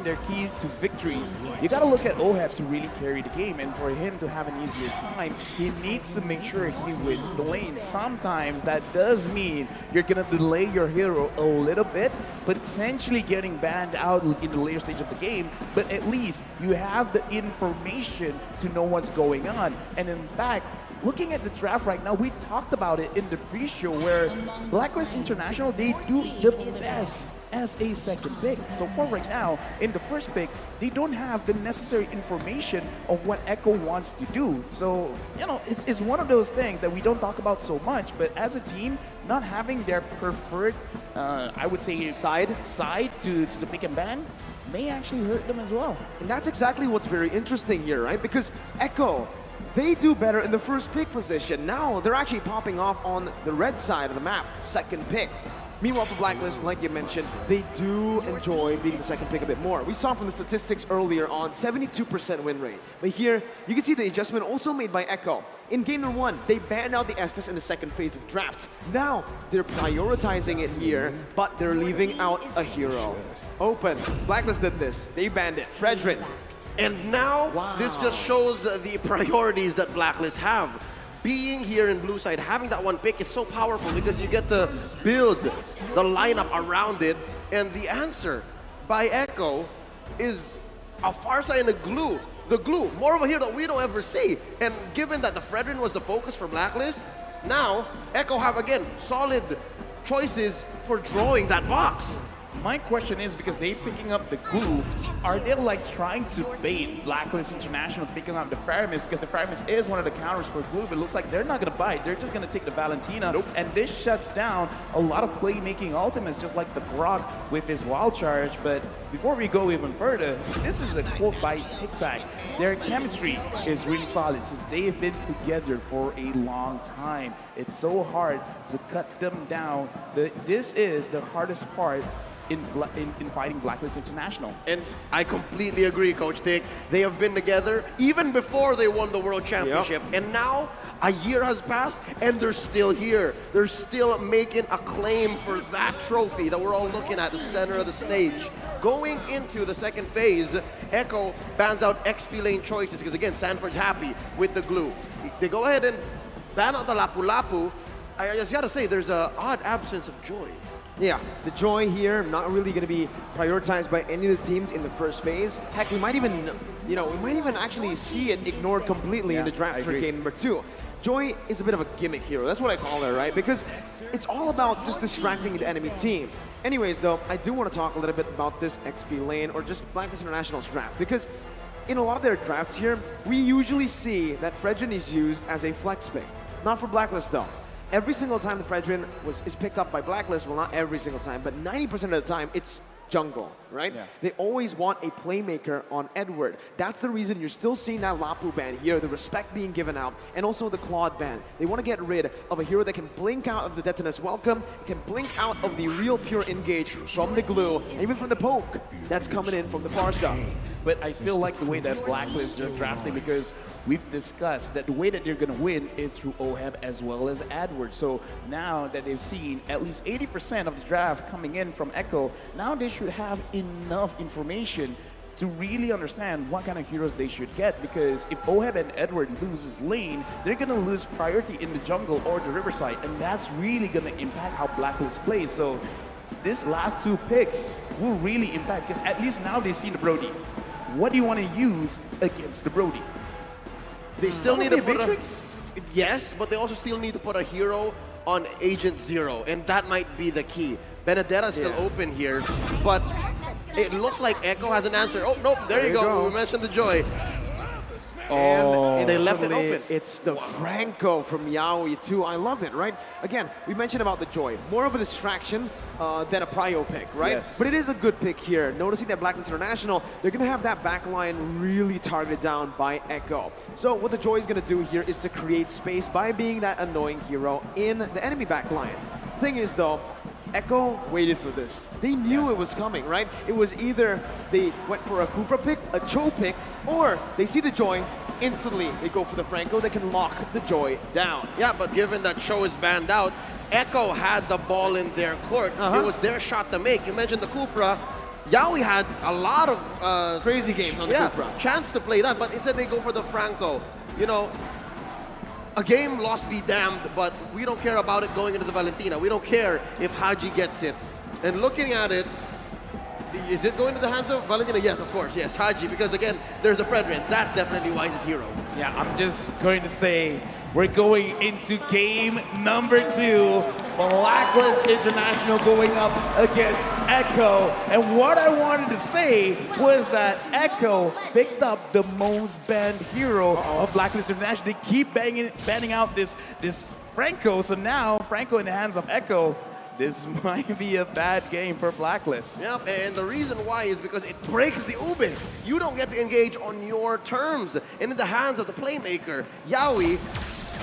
their keys to victories. You got to look at OHEB to really carry the game, and for him to have an easier time, he needs to make sure he wins the lane. Sometimes that does mean you're going to delay your hero a little bit, potentially getting banned out in the later stage of the game, but at least you have the information to know what's going on. And in fact, looking at the draft right now, we talked about it in the pre-show where Blacklist International, they do the best as a second pick. So far right now, in the first pick, they don't have the necessary information of what Echo wants to do. So, you know, it's one of those things that we don't talk about so much, but as a team, not having their preferred, I would say, side to the pick and ban may actually hurt them as well. And that's exactly what's very interesting here, right? Because Echo, they do better in the first pick position. Now they're actually popping off on the red side of the map, second pick. Meanwhile, for Blacklist, like you mentioned, they do enjoy being the second pick a bit more. We saw from the statistics earlier on, 72% win rate. But here, you can see the adjustment also made by Echo. In game number 1, they banned out the Estes in the second phase of draft. Now, they're prioritizing it here, but they're leaving out a hero. Open. Blacklist did this. They banned it. Fredrin. And now, this just shows the priorities that Blacklist have. Being here in blue side, having that one pick is so powerful because you get to build the lineup around it. And the answer by Echo is a Farsight and a glue. The glue, more of a hero that we don't ever see. And given that the Fredrin was the focus for Blacklist, now Echo have, again, solid choices for drawing that box. My question is, because they're picking up the glue, are they like trying to bait Blacklist International picking up the Faramis? Because the Faramis is one of the counters for glue, but it looks like they're not going to bite. They're just going to take the Valentina. Nope. And this shuts down a lot of playmaking ultimates, just like the Grok with his wild charge. But before we go even further, this is a quote by Tic Tac. Their chemistry is really solid since they've been together for a long time. It's so hard to cut them down. This is the hardest part in fighting Blacklist International. And I completely agree, Coach Dick. They have been together even before they won the World Championship. Yep. And now a year has passed and they're still here. They're still making a claim for that trophy that we're all looking at, the center of the stage. Going into the second phase, Echo bans out XP lane choices because, again, Sanford's happy with the glue. They go ahead and ban out the Lapu Lapu. I just gotta say, there's an odd absence of joy. Yeah, the joy here not really going to be prioritized by any of the teams in the first phase. Heck, we might even, we might even actually see it ignored completely in the draft for game number 2. Joy is a bit of a gimmick hero. That's what I call her, right? Because it's all about just distracting the enemy team. Anyways, though, I do want to talk a little bit about this XP lane or just Blacklist International's draft, because in a lot of their drafts here, we usually see that Fredrin is used as a flex pick. Not for Blacklist, though. Every single time the Fredrin is picked up by Blacklist, well, not every single time, but 90% of the time, it's jungle, right? Yeah. They always want a playmaker on Edward. That's the reason you're still seeing that Lapu ban here, the respect being given out, and also the Claude ban. They want to get rid of a hero that can blink out of the Detonus Welcome, can blink out of the real pure engage from the glue, and even from the poke that's coming in from the Farsight. But I still like the way that Blacklist are drafting because we've discussed that the way that they're going to win is through OHEB as well as AdWords. So now that they've seen at least 80% of the draft coming in from Echo, now they should have enough information to really understand what kind of heroes they should get, because if OHEB and Edward loses lane, they're going to lose priority in the jungle or the riverside, and that's really going to impact how Blacklist plays. So these last 2 picks will really impact, because at least now they've seen the Brody. What do you want to use against the Brody? They still need to put Matrix? Yes, but they also still need to put a hero on Agent Zero, and that might be the key. Benedetta's still open here, but it looks like Echo has an answer. Oh, nope, there you go. We mentioned the Joy. And they left it open. It's the Franco from Yaoi too. I love it, right? Again, we mentioned about the Joy. More of a distraction than a prio pick, right? Yes. But it is a good pick here. Noticing that Blacklist International, they're going to have that back line really targeted down by Echo. So what the Joy is going to do here is to create space by being that annoying hero in the enemy back line. Thing is, though, Echo waited for this. They knew it was coming, right? It was either they went for a Kufra pick, a Cho pick, or they see the Joy, instantly they go for the Franco that can lock the Joy down. Yeah, but given that Cho is banned out, Echo had the ball in their court. It was their shot to make. You mentioned the Kufra. Yaoi had a lot of crazy games on the group front. chance to play that, but instead they go for the Franco. You know, a game lost be damned, but we don't care about it going into the Valentina. We don't care if Haji gets it. And looking at it, is it going to the hands of Valentina? Yes, of course, yes, Haji, because again, there's a Fredrin. That's definitely Wise's hero. Yeah, I'm just going to say we're going into game number 2. Blacklist International going up against Echo. And what I wanted to say was that Echo picked up the most banned hero of Blacklist International. They keep banning out this Franco. So now Franco in the hands of Echo. This might be a bad game for Blacklist. Yep, and the reason why is because it breaks the Ube. You don't get to engage on your terms. And in the hands of the playmaker, Yaoi,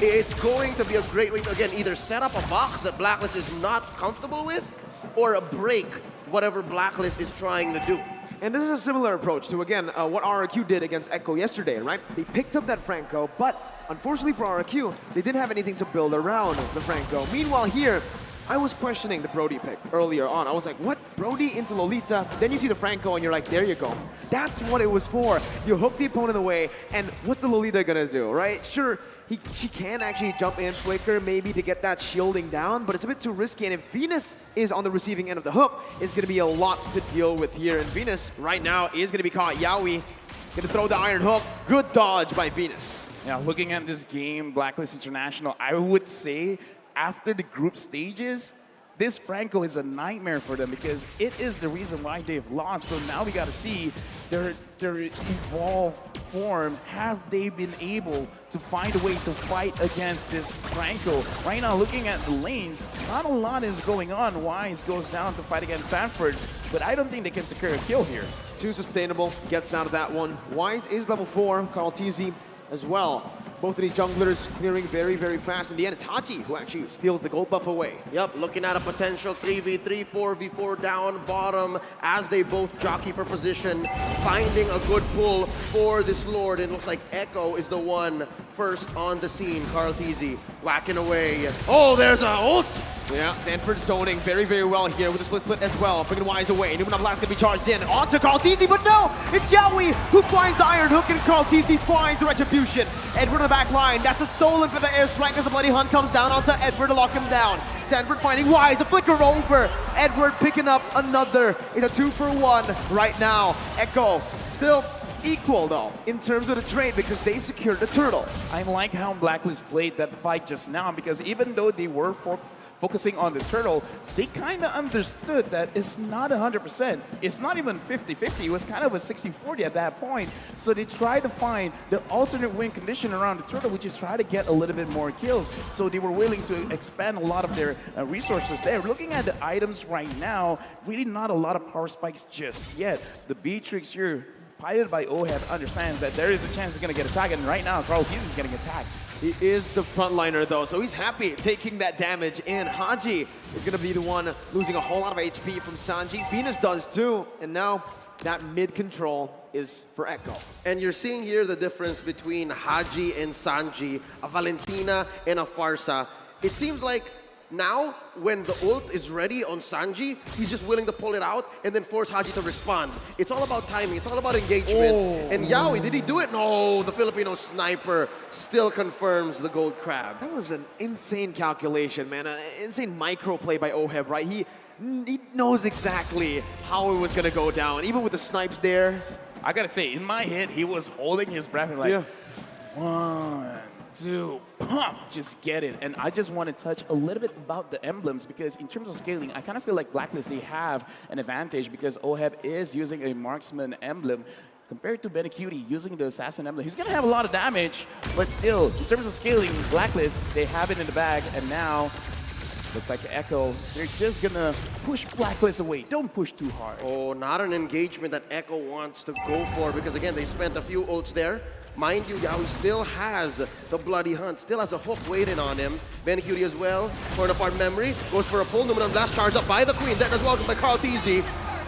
it's going to be a great way to, again, either set up a box that Blacklist is not comfortable with or break whatever Blacklist is trying to do. And this is a similar approach to, again, what RRQ did against Echo yesterday, right? They picked up that Franco, but unfortunately for RRQ, they didn't have anything to build around the Franco. Meanwhile here, I was questioning the Brody pick earlier on. I was like, what? Brody into Lolita? Then you see the Franco and you're like, there you go. That's what it was for. You hook the opponent away, and what's the Lolita gonna do, right? Sure, she can actually jump in, flicker maybe to get that shielding down, but it's a bit too risky, and if Venus is on the receiving end of the hook, it's gonna be a lot to deal with here. And Venus right now is gonna be caught. Yaoi gonna throw the iron hook. Good dodge by Venus. Yeah, looking at this game, Blacklist International, I would say after the group stages, this Franco is a nightmare for them because it is the reason why they've lost. So now we got to see their evolved form. Have they been able to find a way to fight against this Franco? Right now, looking at the lanes, not a lot is going on. Wise goes down to fight against Sanford, but I don't think they can secure a kill here. Too sustainable, gets out of that one. Wise is level 4, Carl TZ as well. Both of these junglers clearing very, very fast. In the end, it's Haji who actually steals the gold buff away. Yep, looking at a potential 3v3, 4v4 down bottom as they both jockey for position, finding a good pull for this Lord. And it looks like Echo is the one first on the scene. Carl TZ whacking away. Oh, there's a ult! Yeah, Sanford zoning very, very well here with the split as well. Bringing Wise away. Numenor Blast gonna be charged in. On to Carl TZ, but no! It's Yaoi who finds the iron hook, and Carl TZ finds the retribution. Edward on the back line. That's a stolen for the airstrike as the Bloody Hunt comes down onto Edward to lock him down. Sanford finding Wise, the flicker over. Edward picking up another. It's a 2-for-1 right now. Echo still equal though in terms of the trade because they secured the turtle. I like how Blacklist played that fight just now because even though they were focusing on the turtle, they kind of understood that it's not 100%. It's not even 50-50. It was kind of a 60-40 at that point. So they tried to find the alternate win condition around the turtle, which is try to get a little bit more kills. So they were willing to expand a lot of their resources there. Looking at the items right now, really not a lot of power spikes just yet. The Beatrix here, piloted by OHEB, understands that there is a chance he's going to get attacked, and right now, Carl TZ is getting attacked. He is the frontliner though, so he's happy taking that damage in. Haji is going to be the one losing a whole lot of HP from Sanji. Venus does too, and now that mid control is for Echo. And you're seeing here the difference between Haji and Sanji, a Valentina and a Farsa. It seems like now, when the ult is ready on Sanji, he's just willing to pull it out and then force Haji to respond. It's all about timing. It's all about engagement. Oh. And Yaoi, did he do it? No, the Filipino sniper still confirms the gold crab. That was an insane calculation, man. An insane micro play by OHEB, right? He knows exactly how it was going to go down. Even with the snipes there. I got to say, in my head, he was holding his breath and like, 1, 2, pump, just get it. And I just want to touch a little bit about the emblems because in terms of scaling, I kind of feel like Blacklist, they have an advantage because OHEB is using a marksman emblem compared to Benecutie using the assassin emblem. He's going to have a lot of damage, but still, in terms of scaling, Blacklist, they have it in the bag, and now looks like Echo, they're just going to push Blacklist away. Don't push too hard. Oh, not an engagement that Echo wants to go for because, again, they spent a few ults there. Mind you, Yaoi still has the Bloody Hunt, still has a hook waiting on him. Benecutie as well, torn apart memory, goes for a pull. Numenor Blast charged up by the Queen. That is welcomed by Carl TZ.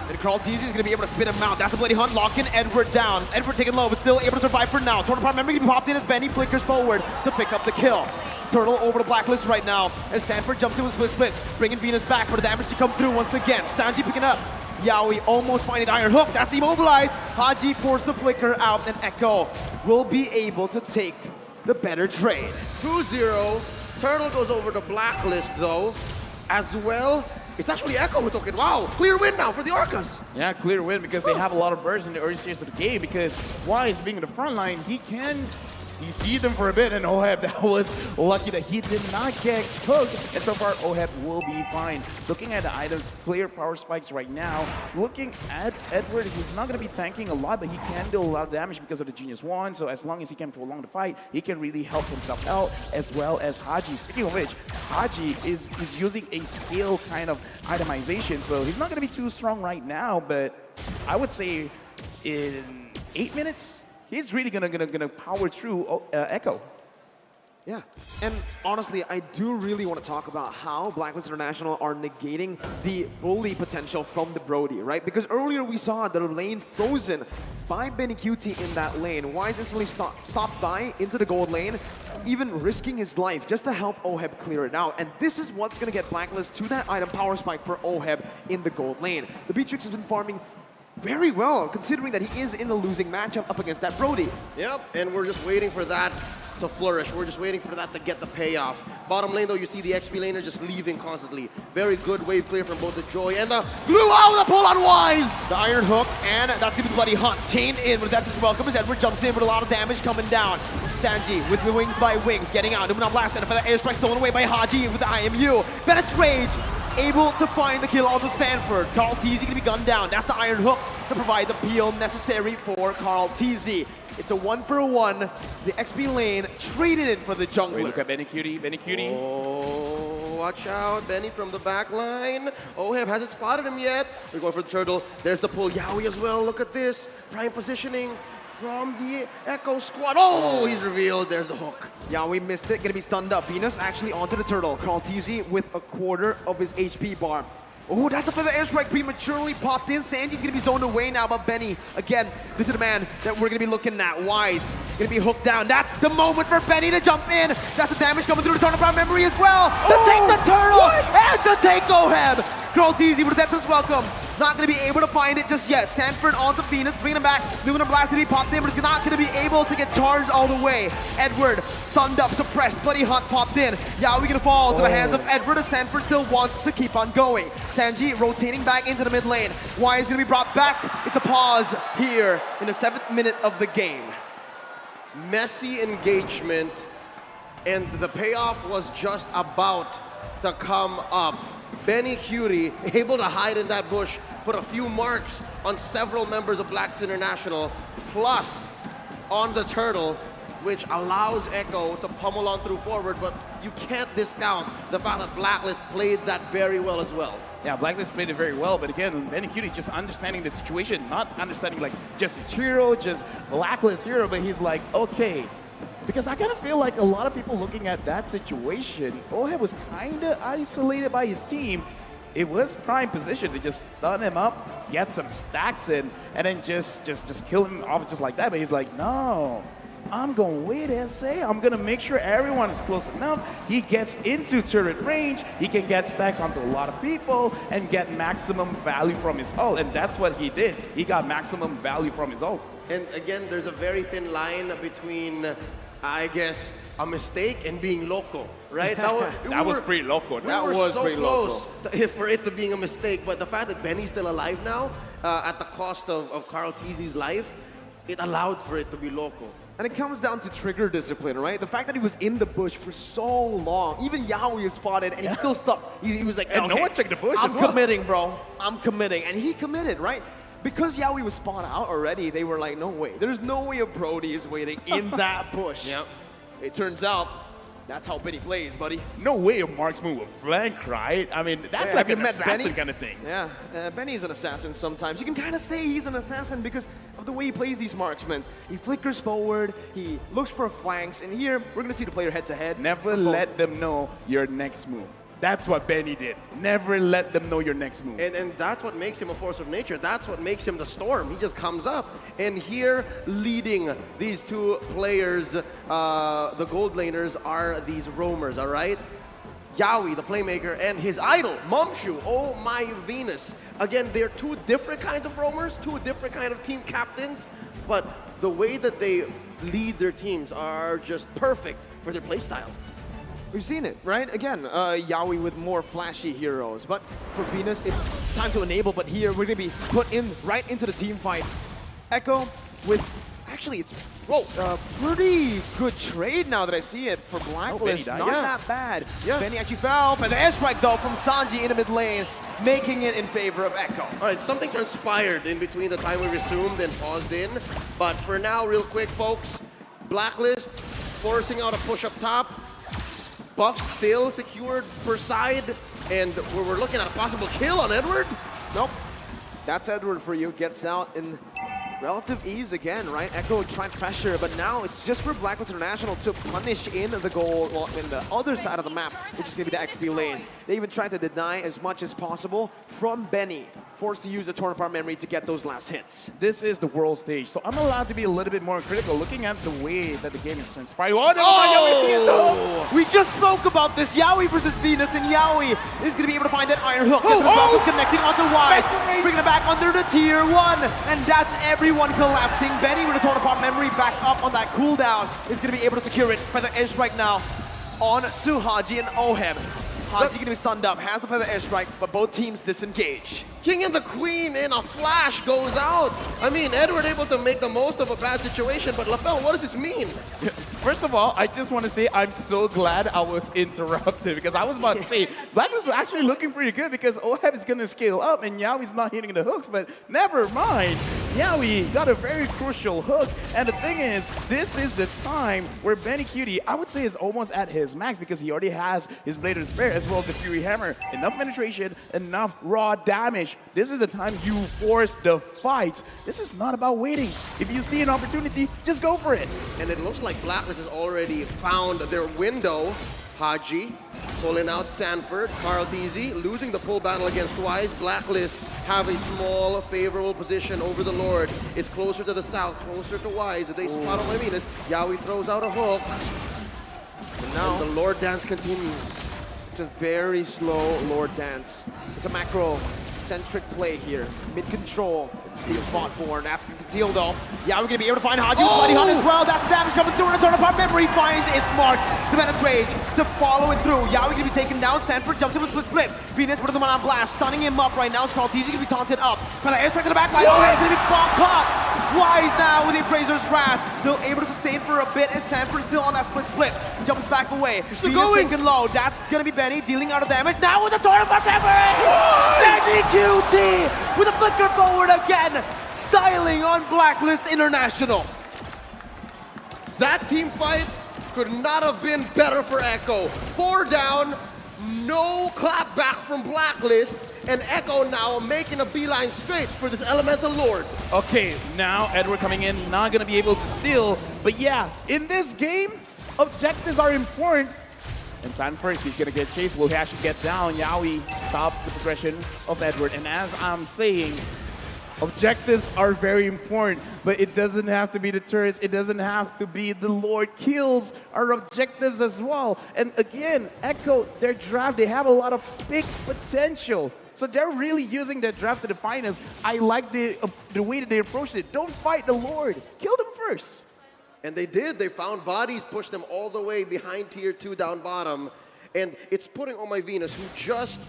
And Carl TZ is going to be able to spin him out. That's the Bloody Hunt, locking Edward down. Edward taking low, but still able to survive for now. Torn apart memory, popped in as Benny flickers forward to pick up the kill. Turtle over to Blacklist right now as Sanford jumps in with Swiss Split, bringing Venus back for the damage to come through once again. Sanji picking up Yaoi almost finding the iron hook. That's immobilized. Haji pours the flicker out, and Echo will be able to take the better trade. 2-0. Turtle goes over to Blacklist, though, as well. It's actually Echo who took it. Wow, clear win now for the Orcas. Yeah, clear win because they have a lot of bursts in the early stages of the game because Wise being in the front line, he can CC them for a bit, and Oheb, that was lucky that he did not get hooked, and so far Oheb will be fine. Looking at the items, clear power spikes right now. Looking at Edward, he's not going to be tanking a lot, but he can do a lot of damage because of the Genius Wand, so as long as he can prolong the fight, he can really help himself out, as well as Haji. Speaking of which, Haji is using a skill kind of itemization, so he's not going to be too strong right now, but I would say in 8 minutes, he's really gonna power through Echo. Yeah, and honestly, I do really want to talk about how Blacklist International are negating the bully potential from the Brody, right? Because earlier we saw the lane frozen by Benny QT in that lane. Wise instantly stopped by into the gold lane, even risking his life just to help Oheb clear it out. And this is what's going to get Blacklist to that item power spike for Oheb in the gold lane. The Beatrix has been farming very well, considering that he is in the losing matchup up against that Brody. Yep, and we're just waiting for that to flourish. We're just waiting for that to get the payoff. Bottom lane, though, you see the XP laner just leaving constantly. Very good wave clear from both the Joy and the Blue. Oh, the pull on Wise! The Iron Hook, and that's going to be Bloody Hunt. Chain in, but that's as welcome as Edward jumps in with a lot of damage coming down. Sanji with the wings by wings, getting out. Numenor blast, and for the airstrike stolen away by Haji with the IMU. Bennett's Rage, able to find the kill onto Sanford. Carl TZ going to be gunned down. That's the Iron Hook to provide the peel necessary for Carl TZ. It's a 1-for-1. The XP lane traded in for the jungler. Wait, look at Benny Cutie, Benny Cutie. Oh, watch out, Benny from the back line. Oheb hasn't spotted him yet. We're going for the turtle. There's the pull. Yaoi as well. Look at this. Prime positioning from the Echo squad. Oh, he's revealed. There's the hook. Yeah, we missed it. Gonna be stunned up. Venus actually onto the turtle. Carl TZ with a quarter of his HP bar. Oh, that's the feather airstrike prematurely popped in. Sanji's gonna be zoned away now, but Benny, again, this is the man that we're gonna be looking at. Wise, gonna be hooked down. That's the moment for Benny to jump in. That's the damage coming through the Turtle Prime memory as well. To take the turtle and to take Oheb. Carl TZ with the Depth's welcome. Not gonna be able to find it just yet. Sanford onto Venus, bringing him back. Numenor blast to be popped in, but it's not gonna be able to get charged all the way. Edward, stunned up, suppressed. Bloody Hunt popped in. Yaoi gonna fall to the hands of Edward as Sanford still wants to keep on going. Sanji rotating back into the mid lane. Wise gonna be brought back. It's a pause here in the 7th minute of the game. Messy engagement, and the payoff was just about to come up. Benny Cutie able to hide in that bush, put a few marks on several members of Blacklist International, plus on the turtle, which allows Echo to pummel on through forward, but you can't discount the fact that Blacklist played that very well as well. Yeah, Blacklist played it very well, but again, Benny Cutie just understanding the situation, not understanding like just his hero, just Blacklist hero, but he's like, okay. Because I kind of feel like a lot of people looking at that situation, Oheb was kind of isolated by his team. It was prime position to just stun him up, get some stacks in, and then just kill him off just like that. But he's like, no, I'm going to wait, SA. I'm going to make sure everyone is close enough. He gets into turret range. He can get stacks onto a lot of people and get maximum value from his ult. And that's what he did. He got maximum value from his ult. And again, there's a very thin line between, I guess, a mistake and being loco, right? That was pretty loco. That was so close for it to being a mistake, but the fact that Benny's still alive now, at the cost of Carl TZ's life, it allowed for it to be loco. And it comes down to trigger discipline, right? The fact that he was in the bush for so long, even Yaoi is spotted, and he still stuck. He was like, and okay, no one checked the bush I'm as well. committing, bro. I'm committing. And he committed, right? Because Yaoi was spawned out already, they were like, no way. There's no way a Brody is waiting in that bush. Yep. It turns out, that's how Benny plays, buddy. No way a marksman will flank, right? I mean, that's like an assassin kind of thing. Yeah, Benny's an assassin sometimes. You can kind of say he's an assassin because of the way he plays these marksmen. He flickers forward, he looks for flanks, and here, we're going to see the player head-to-head. Never let them know your next move. That's what Benny did. Never let them know your next move. And that's what makes him a force of nature. That's what makes him the storm. He just comes up. And here, leading these two players, the gold laners, are these roamers, all right? Yawi, the playmaker, and his idol, Momshu. Oh my Venus. Again, they're two different kinds of roamers, two different kind of team captains, but the way that they lead their teams are just perfect for their playstyle. We've seen it, right? Again, Yawi with more flashy heroes, but for Venus, it's time to enable, but here we're gonna be put in right into the team fight. Echo with, actually it's a pretty good trade now that I see it for Blacklist. Benny Not died. that bad. Yeah. Benny actually fell, but the airstrike though from Sanji in the mid lane, making it in favor of Echo. All right, something transpired in between the time we resumed and paused in, but for now, real quick, folks, Blacklist forcing out a push up top. Buff still secured per side, and we're looking at a possible kill on Edward. Nope. That's Edward for you. Gets out in relative ease again, right? Echo trying pressure, but now it's just for Blacklist International to punish in the goal, well, in the other side of the map, which is going to be the XP lane. They even tried to deny as much as possible from Benny, forced to use the torn apart memory to get those last hits. This is the world stage, so I'm allowed to be a little bit more critical looking at the way that the game is transpiring. Oh, We just spoke about this, Yawi versus Venus, and Yawi is going to be able to find that iron hook. Connecting onto Wise, bringing it back under the tier 1, and that's everyone collapsing. Benny with a torn apart memory back up on that cooldown is going to be able to secure it. Feather airstrike now on to Haji and Ohem. Haji going to be stunned up, has the feather airstrike, but both teams disengage. King and the Queen in a flash goes out. I mean, Edward able to make the most of a bad situation, but LaFell, what does this mean? First of all, I just want to say I'm so glad I was interrupted because I was about to say Blacklist was actually looking pretty good because Oheb is going to scale up and Yawi's not hitting the hooks, but never mind. Yawi got a very crucial hook, and the thing is, this is the time where Benny Cutie, I would say, is almost at his max because he already has his Blade of Despair as well as the Fury Hammer. Enough penetration, enough raw damage. This is the time you force the fight. This is not about waiting. If you see an opportunity, just go for it. And it looks like Blacklist has already found their window. Haji pulling out Sanford, Carl Teasy losing the pull battle against Wise. Blacklist have a small favorable position over the Lord. It's closer to the south, closer to Wise. They spot on Venus. Yawi throws out a hook. And now the Lord dance continues. it's a very slow Lord dance. It's a macro-centric play here. Mid-control, Steel fought for, and that's concealed though. Yeah, we're gonna be able to find Haji with Bloody Hunt as well. That's damage coming through, and a turn apart memory finds its mark. The Venom Rage to follow it through. Yeah, we're gonna be taken down. Sanford jumps in with split. Venus with the man on blast, stunning him up right now. Skull Teasy gonna be taunted up. Kind of airstrike to the back line. Oh, it's gonna be caught. Wise now with the Appraiser's Wrath. Still able to sustain for a bit, as Sanford still on that split. He jumps back away. Venus thinking low. That's gonna be Benny dealing out of damage. Now with the turn apart memory. Benny QT with a flicker forward again, styling on Blacklist International. That team fight could not have been better for Echo. 4 down, no clap back from Blacklist, and Echo now making a beeline straight for this Elemental Lord. Okay, now Edward coming in, not going to be able to steal. But yeah, in this game, objectives are important. And Sanford, he's going to get chased, will actually get down. Yawi stops the progression of Edward. And as I'm saying, objectives are very important, but it doesn't have to be the turrets. It doesn't have to be the Lord kills our objectives as well. And again, Echo, their draft, they have a lot of big potential. So they're really using their draft to define us. I like the way that they approached it. Don't fight the Lord. Kill them first. And they did. They found bodies, pushed them all the way behind tier 2 down bottom. And it's putting on my Venus, who just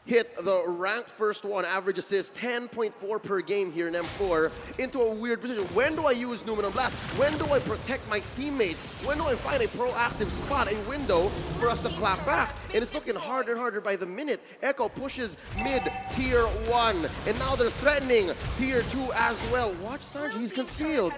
hit the ranked first one, average assist, 10.4 per game here in M4, into a weird position. When do I use Numenor Blast? When do I protect my teammates? When do I find a proactive spot, a window for us to clap back? And it's looking harder and harder by the minute. Echo pushes mid tier 1, and now they're threatening tier 2 as well. Watch Sanji, he's concealed.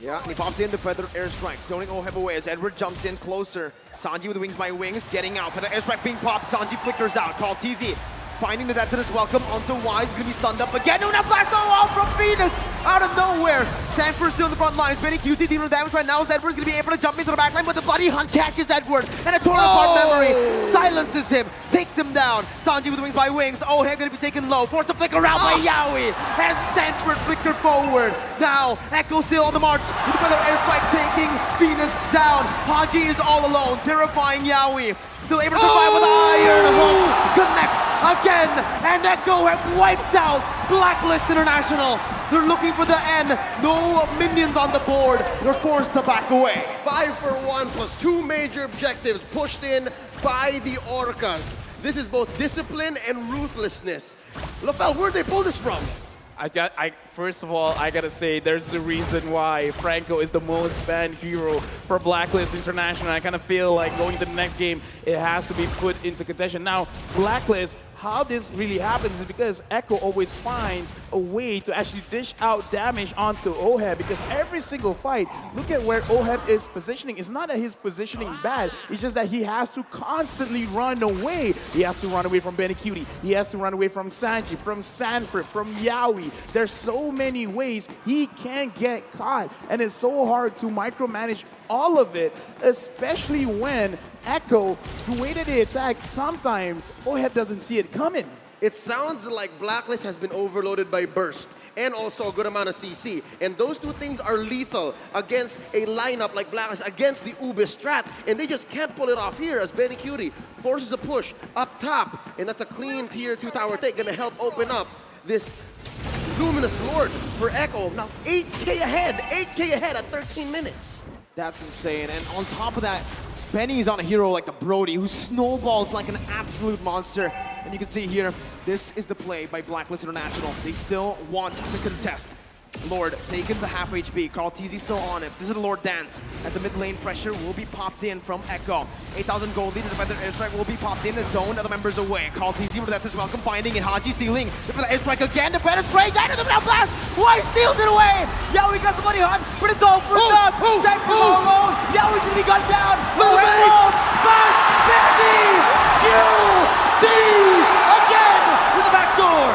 Yeah, and he pops in the Feather Airstrike, zoning Oheb away as Edward jumps in closer. Sanji with Wings by Wings, getting out. Feather Airstrike being popped, Sanji flickers out. Call TZ. Finding the death to this welcome onto Wise, gonna be stunned up again. No, blast out from Venus out of nowhere. Sanford still in the front lines. Benny QT dealing damage right now as Edward's gonna be able to jump into the back line, but the Bloody Hunt catches Edward, and a torn apart memory silences him, takes him down. Sanji with Wings by Wings. Oheb gonna be taken low, forced to flicker out by Yawi, and Sanford flicker forward. Now Echo still on the march with another airstrike taking Venus down. Haji is all alone, terrifying Yawi. Still able to survive with Iron Hook. Connects again. And Echo have wiped out Blacklist International. They're looking for the end. No minions on the board. They're forced to back away. 5 for 1 plus 2 major objectives pushed in by the Orcas. This is both discipline and ruthlessness. LaFell, where'd they pull this from? First of all, I gotta say, there's a reason why Franco is the most banned hero for Blacklist International. I kind of feel like going to the next game, it has to be put into contention. Now, Blacklist, how this really happens is because Echo always finds a way to actually dish out damage onto Oheb, because every single fight, look at where Oheb is positioning. It's not that his positioning bad, it's just that he has to constantly run away. He has to run away from Benny Cutie, he has to run away from Sanji, from Sanford, from Yaoi. There's so many ways he can get caught, and it's so hard to micromanage all of it, especially when Echo, the way that they attack, sometimes Oheb doesn't see it coming. It sounds like Blacklist has been overloaded by Burst and also a good amount of CC. And those two things are lethal against a lineup like Blacklist, against the Ube strat. And they just can't pull it off here as Benny Cutie forces a push up top. And that's a clean tier 2 tower take, gonna help open up this Luminous Lord for Echo. Now 8K ahead at 13 minutes. That's insane. And on top of that, Benny's on a hero like the Brody, who snowballs like an absolute monster. And you can see here, this is the play by Blacklist International. They still want to contest. Lord taken to half HP. Carl TZ still on it. This is the Lord dance. At the mid lane, pressure will be popped in from Echo. 8,000 gold lead. The defender airstrike will be popped in. The zone, other members away. Carl TZ with the depth as well, combining it. Haji stealing. The airstrike again. The better straight. Into the middle blast. Why steals it away? Yaoi got the money hunt, but it's all for naught. Set for alone. Yaoi's gonna be gunned down. But Benny UT again with the back door.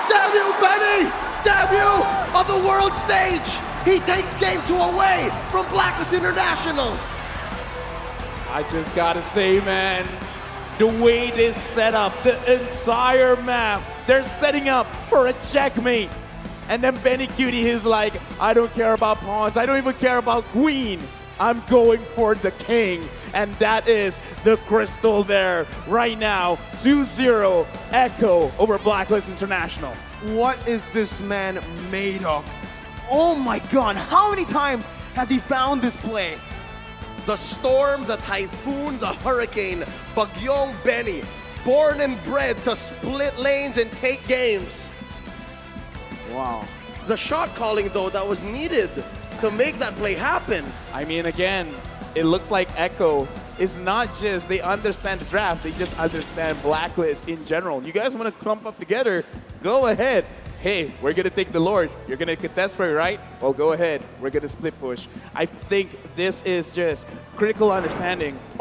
Damn you, Benny! Damn you! On the world stage, he takes GAME2 away from Blacklist International. I just gotta say, man, the way this set up, the entire map, they're setting up for a checkmate. And then Benny Cutie is like, I don't care about pawns, I don't even care about queen. I'm going for the king. And that is the crystal there right now. 2-0 Echo over Blacklist International. What is this man made of? Oh my god, how many times has he found this play? The storm, the typhoon, the hurricane, Bagyong Benny, born and bred to split lanes and take games. Wow. The shot calling, though, that was needed to make that play happen. I mean, again, it looks like Echo is not just they understand the draft, they just understand Blacklist in general. You guys want to clump up together, go ahead. Hey, we're going to take the Lord. You're going to contest for it, right? Well, go ahead. We're going to split push. I think this is just critical understanding